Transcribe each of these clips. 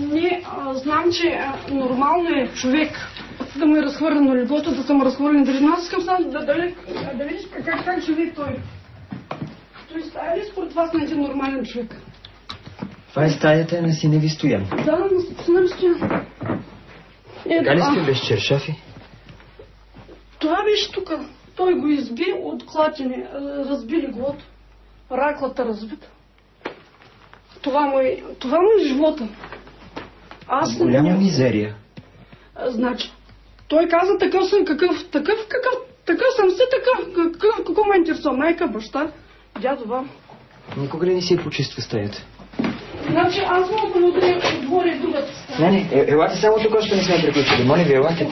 Не, знам, че нормално е човек да му е разхвърлено леглото, да са му разхвърлени държи. Аз искам само да видиш как живее той. Той стая ли според вас на един нормален човек? Това е стаята на сина ви Стоян. Да, на сина ви Стоян. Така ли сте без чершафи? Това беше тук. Той го изби от клатене. Разби леглото. Раклата разбита. Това му е живота. Аз голяма мизерия. Значи, той каза такъв съм, такъв съм си, какво ме интересува? Майка, баща, дядо, баба. Никога ли не си е почиства стаята? Значи, аз мога да отворя и другата стая. Не, елате само тук, още не сме приключили. Моля ви, елате.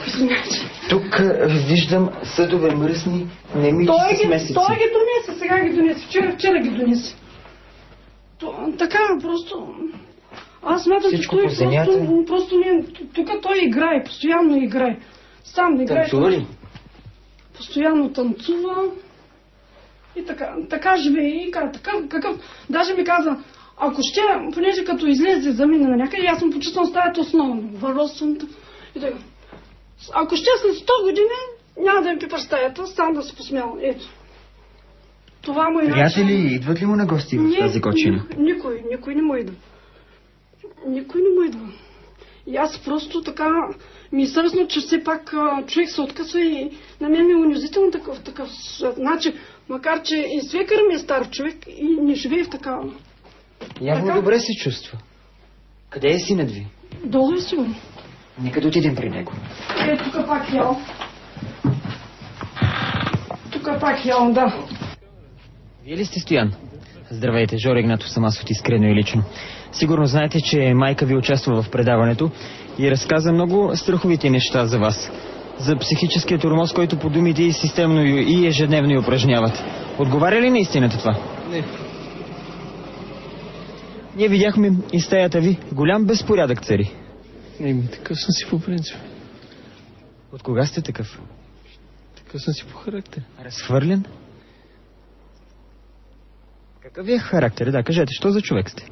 Тук виждам съдове мръсни, немити с месеци. Той ги донесе, сега ги донесе, вчера ги донесе. Така, просто... Аз смятам, че той просто не... Тук той играе, постоянно играе. Сам играе. Танцува ли? Постоянно танцува. И така живее. И какъв... Даже ми каза, ако ще, понеже като излезе за мен на някъде, аз съм почувствал стаята основно. Върлосването. И така. Ако ще след 100 години, няма да им пипаш стаята, сам да се посмял. Ето. Това му е начин. Приятели, идват ли му на гости в тази кочина? Никой не му идва. Никой не му идва. И аз просто така ми е съвестно, че все пак човек се откъсва и на мен е унизително такъв. Значи, макар че и свекър ми е стар човек и не живее в такава. Явно добре се чувства. Къде е синът ви? Долу е сигурно. Нека да отидем при него. Тук пак ял. Тук пак ял, да. Вие ли сте Стоян? Здравейте, Жоро Игнатов съм аз от Искрено и лично. Сигурно знаете, че майка ви участва в предаването и разказа много страховити неща за вас. За психическия тормоз, който по думите и системно и ежедневно и упражняват. Отговаря ли на истината това? Не. Ние видяхме и стаята ви. Голям безпорядък цари. Такъв съм си по принцип. От кога сте такъв? Такъв съм си по характер. Разхвърлен? Какъв е характер? Да, кажете, що за човек сте?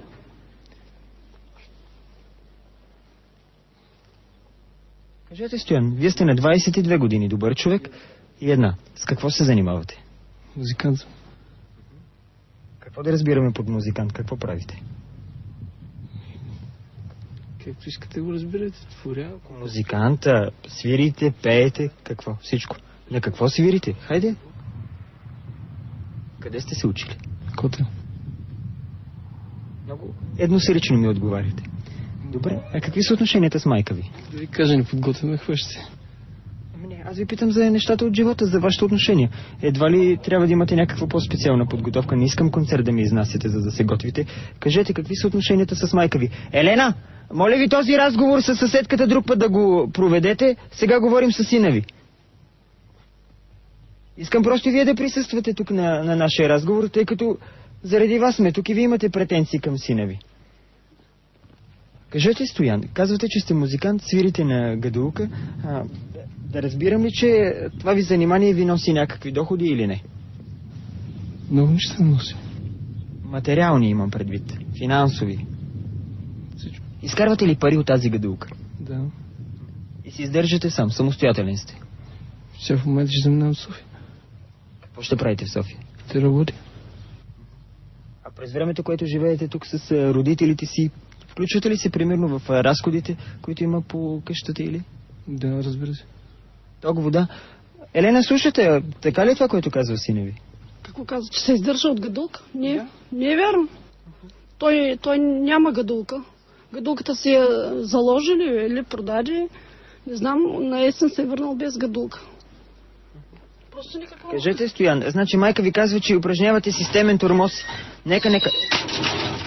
Кажете, Стоян, вие сте на 22 години, добър човек и една. С какво се занимавате? Музикант съм. Какво да разбираме под музикант? Какво правите? Както искате го разберете, творя. Музиканта, свирите, пеете, какво? Всичко. На какво свирите? Хайде. Къде сте се учили? Котел. Много едносречно ми отговаряте. Добре, а какви са отношенията с майка ви? Да ви кажа, неподготвена хващате. Не, аз ви питам за нещата от живота, за вашите отношения. Едва ли трябва да имате някаква по-специална подготовка? Не искам концерт да ми изнасяте, за да се готвите. Кажете, какви са отношенията с майка ви? Елена, моля ви този разговор с съседката друг път да го проведете. Сега говорим с сина ви. Искам просто вие да присъствате тук на нашия разговор, тъй като заради вас сме тук и вие имате претенции към сина ви. Кажете, Стоян, казвате, че сте музикант, свирите на гадулка. Да разбирам ли, че това ви занимание ви носи някакви доходи или не? Много неща носи. Материални имам предвид. Финансови. Всичко. Изкарвате ли пари от тази гадулка? Да. И си издържате сам, самостоятелен сте? Сега в момента ще заминавам в София. Какво ще правите в София? Те работи. А през времето, което живеете тук с родителите си, включвате ли се примерно в разходите, които има по къщата или? Да, разбира се. Толкова да. Елена, слушате, така ли е това, което казва сина ви? Какво казва, че се издържа от гадулка? Не е вярно. Той няма гадулка. Гадулката си я заложили или продаде. Не знам, на есен се е върнал без гадулка. Просто никаква... Кажете, Стоян, значи майка ви казва, че упражнявате системен тормоз. Нека...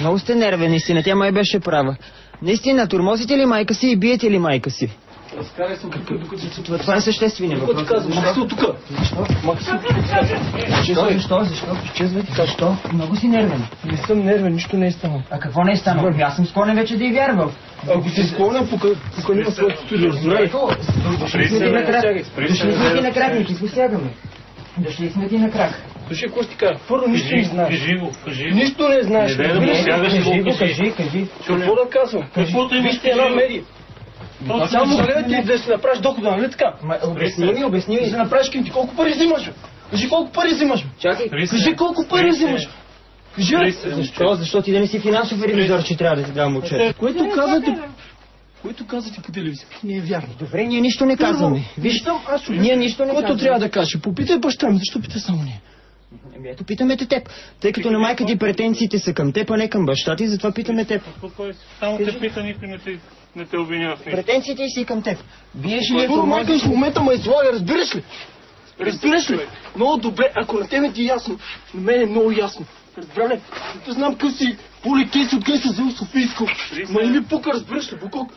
Много сте нервен, наистина, тя май беше права. Наистина, тормозите ли майка си и биете ли майка си? Разкарай съм какво. Това е съществения въпрос. Какво ти казваш? Максу, тук! Защо? Изчезвайте. Защо? Много си нервен. Не съм нервен, нищо не е станало. А какво не е станало? Аз съм склонен вече да й вярвам. Ако си склонен, пока няма своето студио, разбирай. Дошли сме ти на крак, Ники, посягаме. Дошли сме ти на крак. Слушай, какво ще ти кажа? Първо нищо не знаеш. Кажи го. Нищо не знаеш. Не, да му сягаш колко Кажи. Какво да казвам? Каквото имаш, Вижте една медия. Само гледате да си направиш дохода, нали така? Обясни ми. Да направиш кинти, колко пари взимаш? Кажи колко пари взимаш? Чакай. Кажи колко пари взимаш? Кажи. Защо? Защо ти да не си финансов ревизор, че трябва да ти давам отчет? Което казвате по телевизията, не е вярно. Добре, ние нищо не казваме. Виж, ние нищо не казваме. Който трябва да каже, попитай баща ми, защо пита само ние? Ето питаме те теб. Тъй като на майка ти претенциите са към теб, а не към баща ти, затова питаме теб. Само те пита, никой не те обвинява в нищо. Претенциите си към теб. Биеш ли Първо майка ми в момента ме излага, разбираш ли? Разбираш ли? Много добре, ако на тебе ти е ясно, на мен е много ясно. Разбира ли? Да знам къв си поликейс от къде си взел Софийско. Ма не ми пука, разбираш ли, Букок?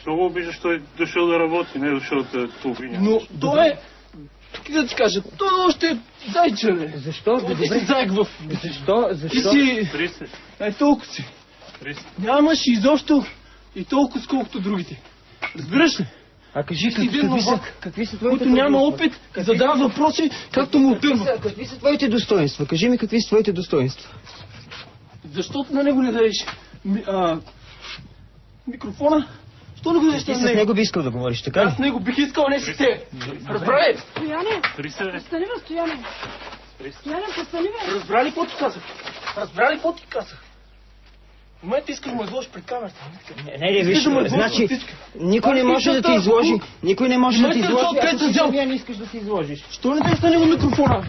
Що го обиждаш, той е дошъл да работи, не е дошъл да те обвинява. Но той е... Как да ти кажа, той още е зайче, бе. Защо? Ти си зайк в... Защо? Ти си... 30. Толкова си. 30. Нямаш изобщо и толкова сколкото другите. Разбираш ли? А кажи, какви са твоите... Който няма опит, задава въпроси, както му отдърва. Какви са твоите достоинства? Кажи ми какви са твоите достоинства. Защото на него не дадеш микрофона? Що не го дадеш Ти на с него? него би искал да говориш, така ли? Аз него бих искал, не с те. Разбрали? Стояне, 30. престани бе, Стояне. Стояне, престани бе. Разбрали какво ти казах? Разбрали какво ти казах? В момента искаш да му изложиш пред камерата. Не, виж, значи, никой не може да ти изложи. Никой не може да ти изложи, ако ти самия не искаш да ти изложиш. Що не дадеш на него микрофона?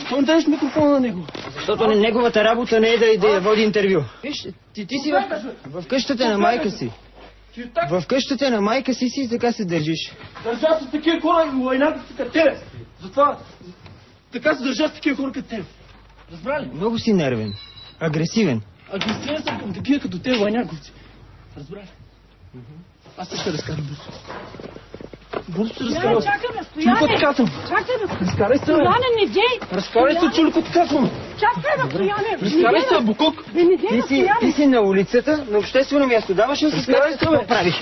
Що не дадеш микрофона на него? Защото неговата работа не е да води интервю. Виж, ти си в къщата на майка си. В къщата на майка си и така се държиш. Държа с такива хора, войната си като тебе. Затова така се държа с такива хора като тебе. Разбрали? Много си нервен. Агресивен. Агресивен съм към такива като те войняковци. Разбрали? Аз ще се разкарам бързо. Бързо се разкарам. Чакай бе, Чули какво Стояне. ти казвам? Чакай бе. Разкарай се, бе. Стояне, не дей. Разкарай се, чули какво ти казвам. Чакай бе, Стояне. Разкарай се, Букок. Бе, не дей бе, Стояне. Ти си на улицата, на обществено място. Даваш ли си Разкарай сметка се, какво бе. правиш?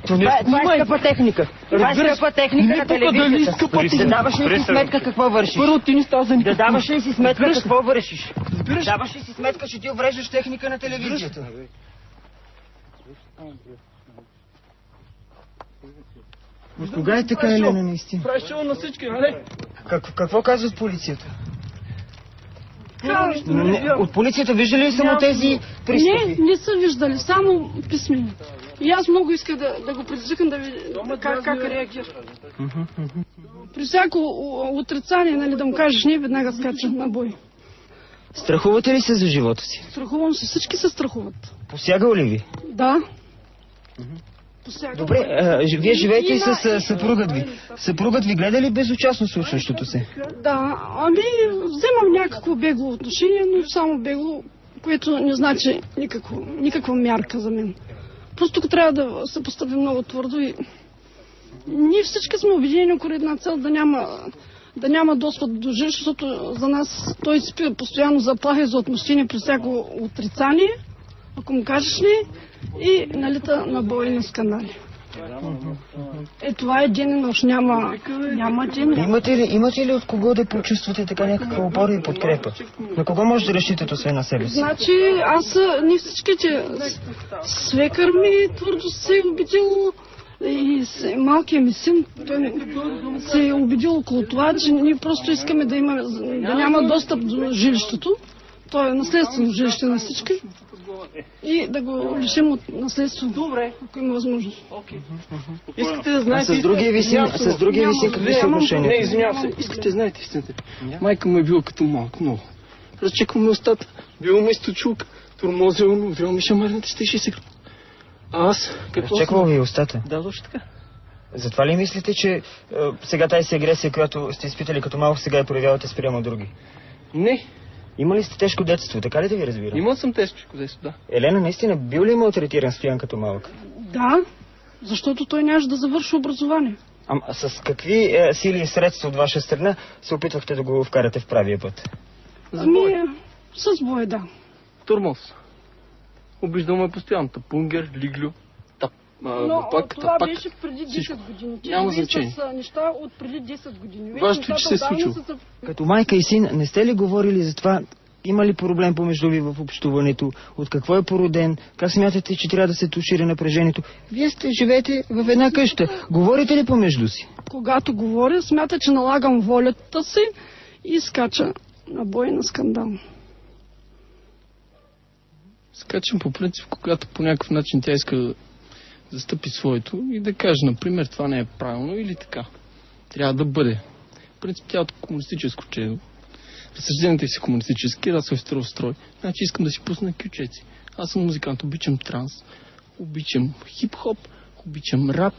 Това е скъпа техника. Това е скъпа техника на телевизията. Да даваш ли си сметка какво вършиш? Първо ти не става за Да никакво. даваш ли си сметка Разбираш ли? какво вършиш? Разбираш ли? Даваш ли си сметка, че ти увреждаш техника на телевизията? Кога е така, Елена, наистина? Правиш шоу на всички, нали? Какво казват полицията? От полицията виждали ли само тези пристъпи? Не са виждали, само писмени. И аз много исках да го предизвикам да видя как реагира. При всяко отрицание, нали, да му кажеш не, веднага скача на бой. Страхувате ли се за живота си? Страхувам се, всички се страхуват. Посягал ли ви? Да. Посягал. Добре, вие живеете и с съпругът ви. Съпругът ви гледа ли безучастно случващото се? Да, ами вземам някакво бегло отношение, но само бегло, което не значи никаква мярка за мен. Просто тук трябва да се постави много твърдо и ние всички сме обединени около една цел да няма достъп до жилище, защото за нас той спи постоянно заплахи за отмъщение при всяко отрицание, ако му кажеш ли, и налита на бой на скандали. Това е ден и нощ, няма ден. Имате ли от кого да почувствате така някаква опора и подкрепа? На кого може да разчитате освен на себе си? Значи ние всичките, свекър ми твърдо се е убедил и малкият ми син, той се е убедил около това, че ние просто искаме да няма достъп до жилището. То е наследствено жилище на всички. И да го лишим от наследство. Добре. Ако има възможност. Искате да знаете... С другия ви син какви са отношения? Не, извинявам се. Искате да знаете истината. Майка му е била като малко много. Разчекваме устата. Била ме източулка. Тормозила ме, взела ми шамарната, щеше се. А аз... Разчеквал ви устата? Да, точно така. Затова ли мислите, че сега тази агресия, която сте изпитали като малко, сега я проявявате спрямо други? Не. Имали сте тежко детство, така ли да ви разбирам? Имал съм тежко детство, да. Елена, наистина, бил ли малтретиран Стоян като малък? Да, защото той нямаше да завърши образование. С какви сили и средства от ваша страна се опитвахте да го вкарате в правия път? С бой, да. Тормоз. Обиждал ме постоянно. Тапунгер, лиглю. Но пак, това пак, беше преди 10 всичко. години. Няма значение. С неща от преди 10 години. Важното, че се е случило. Като майка и син, не сте ли говорили за това? Има ли проблем помежду ви в общуването? От какво е породен? Как смятате, че трябва да се тушира напрежението? Вие живеете в една къща. Говорите ли помежду си? Когато говоря, смята, че налагам волята си и скача на бой на скандал. Скачам по принцип, когато по някакъв начин тя иска да застъпи своето и да каже, например, това не е правилно или така. Трябва да бъде. В принцип, тя е от комунистическо чедо. Разсъжденията си комунистически, расов строй. Значи искам да си пусна кючеци. Аз съм музикант, обичам транс, обичам хип-хоп, обичам рап,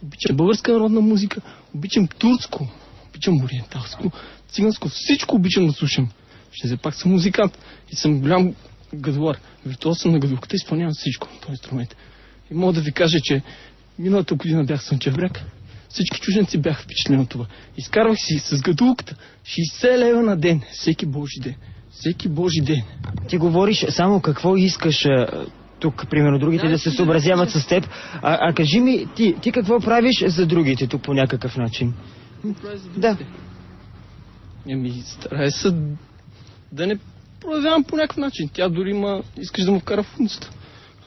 обичам българска народна музика, обичам турско, обичам ориенталско, циганско, всичко обичам да слушам. Ще пак съм музикант и съм голям гадуар. Виртуоз съм на гадулката, изпълнявам всичко на този инструмент. И мога да ви кажа, че миналата година бях Слънчев бряг. Всички чужденци бяха впечатлени от това. Изкарвах си с гадулката 60 лева на ден, всеки божи ден. Всеки божи ден. Ти говориш само какво искаш тук, примерно, другите да се съобразяват с теб. А кажи ми, ти какво правиш за другите тук по някакъв начин? Да. Старай се да не проявявам по някакъв начин. Тя дори искаш да му вкара функцията.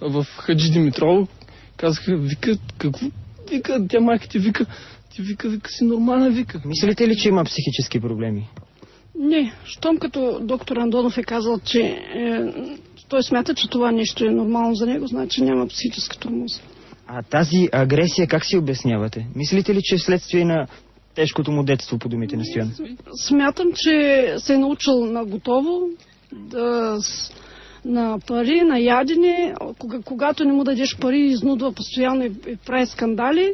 В Хаджи Димитрово казаха, вика, какво? Вика, тя майка ти вика, вика си нормална, вика. Мислите ли, че има психически проблеми? Не, щом като доктор Андонов е казал, че той смята, че това нещо е нормално за него, значи няма психическа тормоз. А тази агресия как си обяснявате? Мислите ли, че е следствие на тежкото му детство, по думите на Стоян? Смятам, че се е научил на готово, на пари, на ядене. Когато не му дадеш пари, изнудва постоянно и прави скандали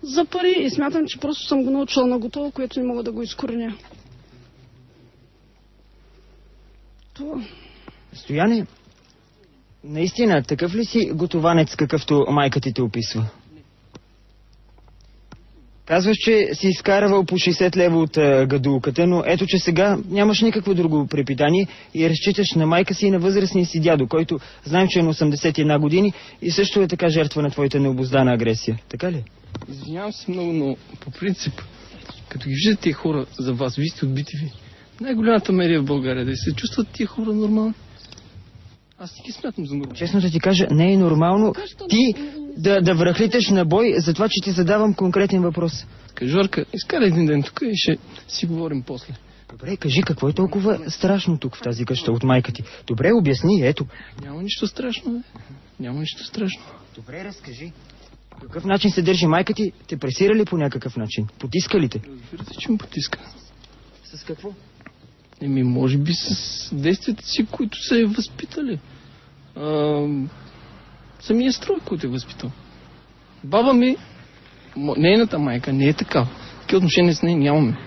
за пари. И смятам, че просто съм го научила на готово, което не мога да го изкореня. Това. Стояне, наистина, такъв ли си готованец, какъвто майка ти те описва? Казваш, че си изкарвал по 60 лева от гадулката, но ето, че сега нямаш никакво друго препитание и разчиташ на майка си и на възрастния си дядо, който знаем, че е на 81 години и също е така жертва на твоята необуздана агресия. Така ли? Извинявам се много, но по принцип, като ги виждат тия хора за вас, вие сте отбити ви. Най-голямата мерия в България да се чувстват тия хора нормално. Аз не ги смятам за нормално. Честно да ти кажа, не е нормално ти да връхлиташ на бой за това, че ти задавам конкретен въпрос. Жорка, изкарай един ден тук и ще си говорим после. Добре, кажи, какво е толкова страшно тук в тази къща от майка ти? Добре, обясни, ето. Няма нищо страшно, бе. Няма нищо страшно. Добре, разкажи. По какъв начин се държи майка ти? Те пресира ли по някакъв начин? Потиска ли те? Разбира се, че ме потиска. С какво? Може би с действията си, които са я възпитали. Самия строй, който е възпитал. Баба ми, нейната майка, не е такава. Такива отношения с нея нямаме.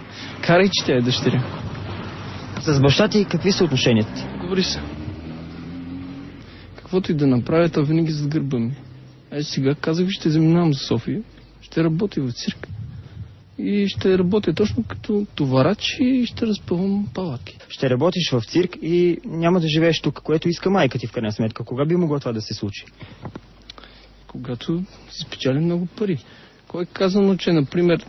Карай, че тя е дъщеря. С баща ти какви са отношенията ти? Говори се. Каквото и да направя, това винаги зад гърба ми. Сега казах, ще заминавам за София. Ще работя в цирк. И ще работя точно като товарач и ще разпъвам палатки. Ще работиш в цирк и няма да живееш тук, което иска майка ти в крайна сметка. Кога би могло това да се случи? Когато си спечели много пари. Кой е казано, че, например,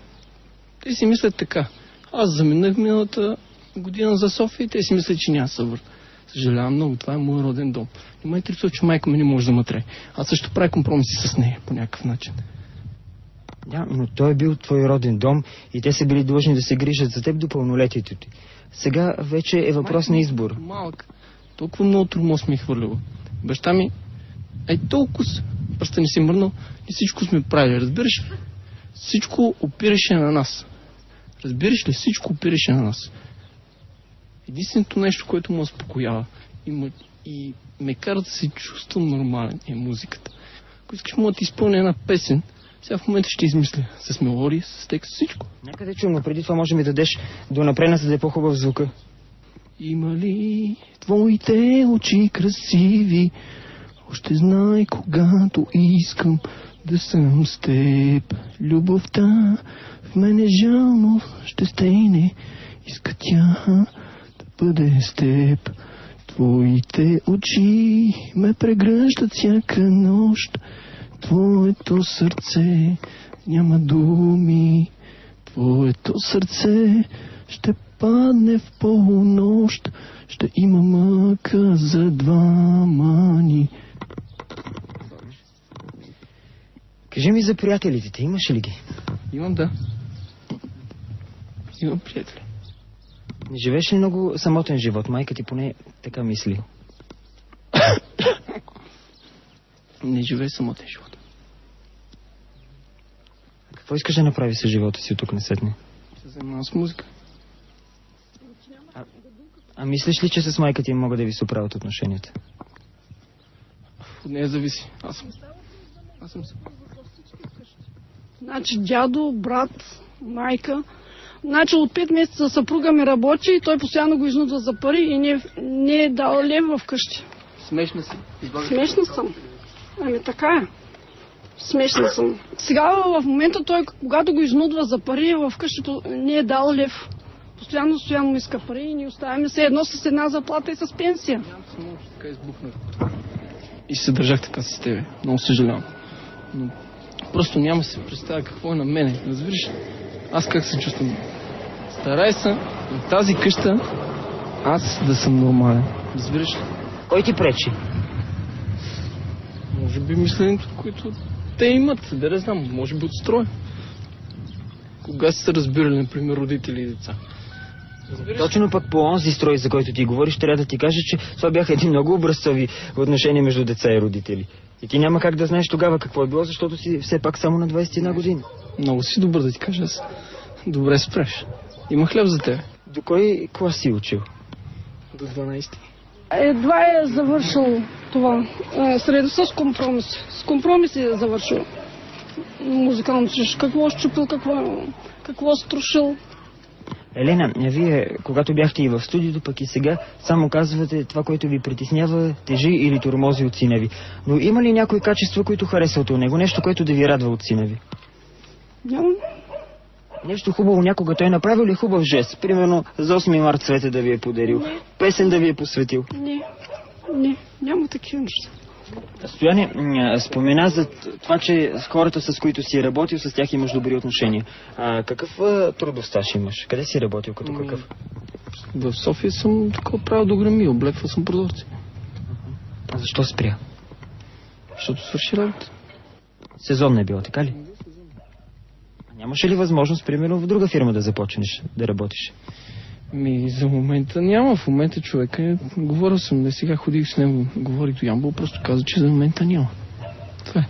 те си мислят така. Аз заминах миналата година за София и те си мислят, че няма събър. Съжалявам много, това е мой роден дом. Не ме интересува, че майка ми не може да мътре. Аз също правя компромиси с нея по някакъв начин. Да, но той е бил твой роден дом и те са били длъжни да се грижат за теб до пълнолетието ти. Сега вече е въпрос на избор. Малък. Толкова много тормоз ми е хвърлило. Баща ми толкова пръста не си мърнал и всичко сме правили. Разбираш ли? Всичко опираше на нас. Разбираш ли? Всичко опираше на нас. Единственото нещо, което ме успокоява и ме кара да се чувствам нормален е музиката. Ако искаш, мога да ти изпълня една песен, сега в момента ще измисля. С мелодия, с текст, всичко. Нека да чуем, но преди това може ми дадеш до напрена, за да е по-хубав звука. Има ли твоите очи красиви? Още знай, когато искам да съм с теб. Любовта в мене жално ще стейне. Иска тя да бъде с теб. Твоите очи ме прегръщат всяка нощ. твоето сърце няма думи. Твоето сърце ще падне в полунощ, ще има мъка за двама ни. Кажи ми за приятелите ти, имаш ли ги? Имам, да. Имам приятели. Не живееш ли много самотен живот? Майка ти поне така мисли. Не живее самотен живот. Какво искаш да направиш с живота си от тук насетне? Се занимавам с музика. А мислиш ли, че с майка ти могат да ви се оправят отношенията? От нея зависи. Аз съм сам. Значи дядо, брат, майка. Значи от 5 месеца съпруга ми работи и той постоянно го изнудва за пари и не е дал лев в къщи. Смешна си. Смешна съм. Ами така е. Смешна съм. Сега в момента той, когато го изнудва за пари, в къщето не е дал лев. Постоянно му иска пари и ни оставяме се едно с една заплата и с пенсия. Само така избухнах. И се държах така с тебе. Много съжалявам. Но просто няма се представя какво е на мене. Разбираш? Аз как се чувствам? Старай се в тази къща аз да съм нормален. Разбираш ли? Кой ти пречи? Може би мисленето, което те имат. Да не знам. Може би от строя. Кога са се разбирали, например, родители и деца? Точно пък по онзи строй, за който ти говориш, трябва да ти кажа, че това бяха един много образцови отношения между деца и родители. И ти няма как да знаеш тогава какво е било, защото си все пак само на 21 година. Много си добър да ти кажа. Аз добре спреш. Има хляб за тебе. До кой клас си учил? До 12. Едва е завършил това. Среда с компромис. С компромис е завършил музикално училище. Какво щупил, какво струшил. Елена, вие, когато бяхте и в студиото, пък и сега, само казвате това, което ви притеснява, тежи или тормози от сина ви. Но има ли някои качества, които харесвате от него? Нещо, което да ви радва от сина ви? Няма. Нещо хубаво някога той направил ли хубав жест? Примерно за 8 март цвете да ви е подарил. Не. Песен да ви е посветил. Не, няма такива неща. Стояне, спомена за това, че с хората, с които си работил, с тях имаш добри отношения. Какъв трудов стаж имаш? Къде си работил като какъв? В София съм такова правил до грами, облеквал съм прозорци. А защо спря? Защото свърши работа. Сезон не е било, така ли? Нямаше ли възможност, примерно, в друга фирма да започнеш да работиш? За момента няма. В момента човека говорил съм, да сега ходих с него, говорих до Ямбол, просто каза, че за момента няма. Това е.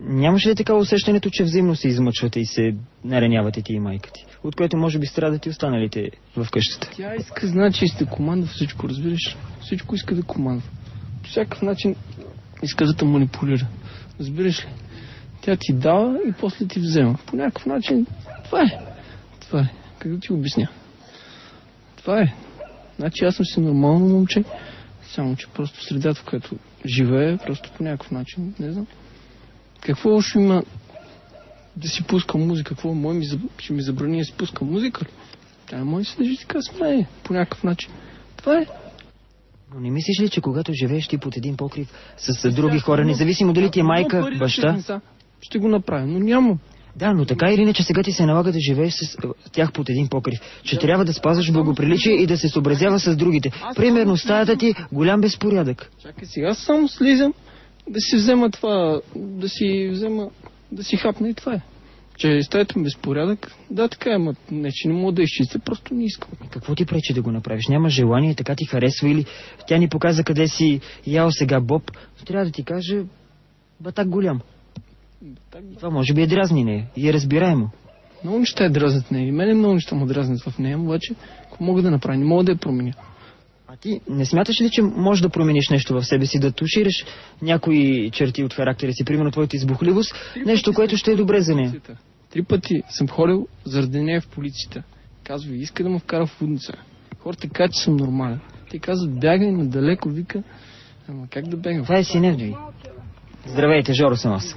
Нямаше ли така усещането, че взаимно се измъчвате и се наранявате ти и майка ти? От което може би страдат и останалите в къщата. Тя иска, значи, да командва всичко, разбираш? Всичко иска да командва. По всякакъв начин иска да те манипулира. Разбираш ли? Тя ти дава и после ти взема. По някакъв начин това е. Това е. Как да ти обясня? Това е. Значи аз съм си нормално момче, само че просто средата, в която живее, просто по някакъв начин, не знам. Какво лошо има да си пускам музика? Какво ще ми забрани да си пускам музика ли? Тя може да си държи така с мен, по някакъв начин. Това е. Но не мислиш ли, че когато живееш ти под един покрив с други хора, независимо дали ти е майка, баща? Ще го направя, но нямам. Да, но така или иначе сега ти се налага да живееш с тях под един покрив. Че трябва да спазваш благоприличие и да се съобразява с другите. Примерно стаята ти голям безпорядък. Чакай сега, само слизам да си взема това, да си хапна и това е. Че стаята ми безпорядък, да така е, не че не мога да изчистя, просто не искам. Какво ти пречи да го направиш? Няма желание, така ти харесва или тя ни показа къде си ял сега боб, трябва да ти каже батак голям. Това може би е дразни нея и е разбираемо. Много неща е дразнят нея и мене много неща му дразнят в нея, обаче какво мога да направя? Не мога да я променя. А ти не смяташ ли, че можеш да промениш нещо в себе си, да тушираш някои черти от характера си, примерно твоята избухливост, нещо, което ще е добре за нея? 3 пъти съм ходил заради нея в полицията. Казва, иска да ме вкара в лудница. Хората казват, че съм нормален. Те казват, бягай надалеко, вика. Ама как да бегам? Това е синът ви. Здравейте, Жоро съм аз.